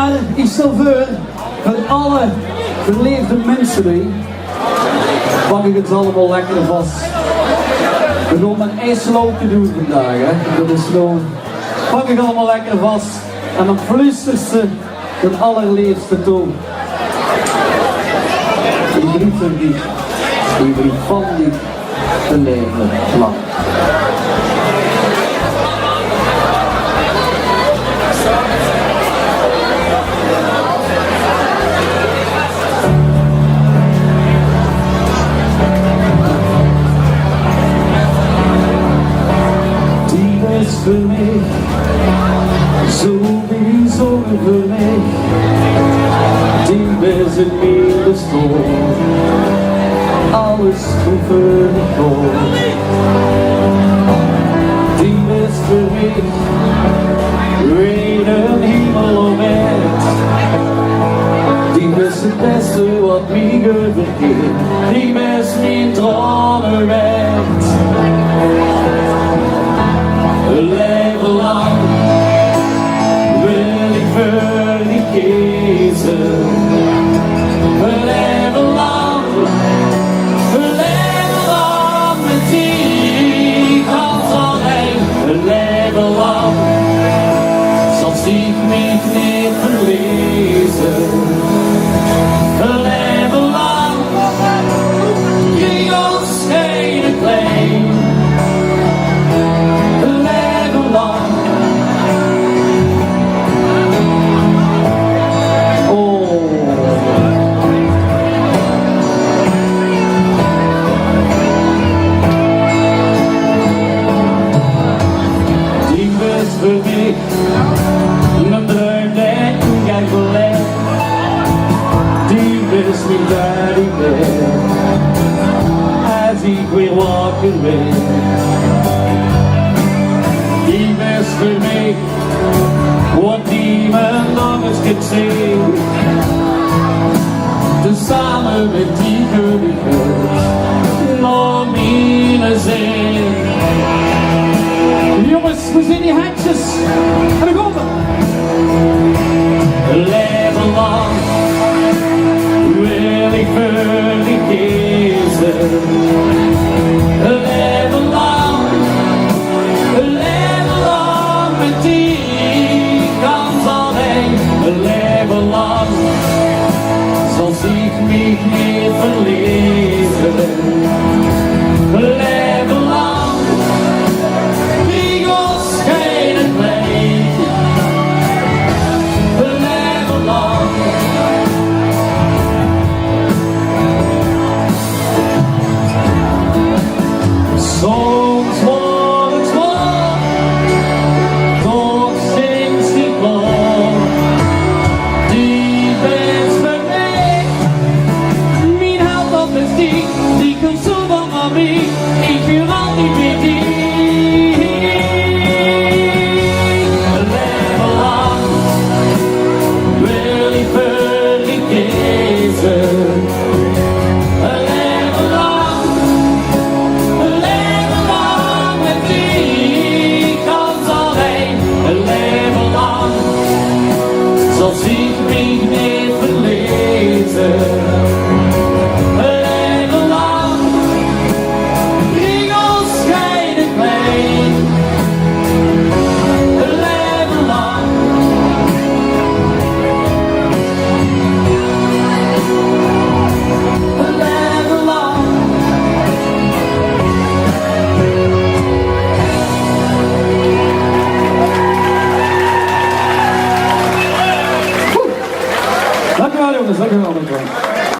Maar ik stel voor alle verleefde mensen mee, pak ik het allemaal lekker vast. We gaan maar ijslopen doen vandaag, hè. Dat is gewoon, pak ik allemaal lekker vast en dan fluistert ze het allerliefste toe. Ik brief er niet, ik brief van niet te leven lang. Voor mij, zo bijzonder voor mij, die is het hele stoor, alles over de kool. Die is voor mij, reden hemel op aard, die is het beste wat mij gebeurt, die is mijn dromen waard. Leven lang wil ik voor die kiezen. Leven lang met die kans alleen. Leven lang zal ik mij niet verliezen. Leven lang ging ons geen klein. Mijn droom dat jij verleid, die is niet waar ik ben, als ik weer wakker ben. Die is voor mij, wat niemand anders kan zien. Tezamen met die gelukkig, naar mijn zin. Jongens, we zien die handjes. En dan komen we. Leven lang wil ik voor die kiezen. Leven lang met die kans alleen. Leven lang zal ik mij niet verliezen. Leven lang. Soms word ik zwaar, toch steeds niet lang. Die best voor mij, mijn held dat is die komt zo van mij. Ik wil altijd met die. Leven lang wil ik voor die kiezen. Als ik mij niet verlezen, leven lang, riegels schijnen klein, leven lang. Leven lang. Dankjewel jongens, dankjewel.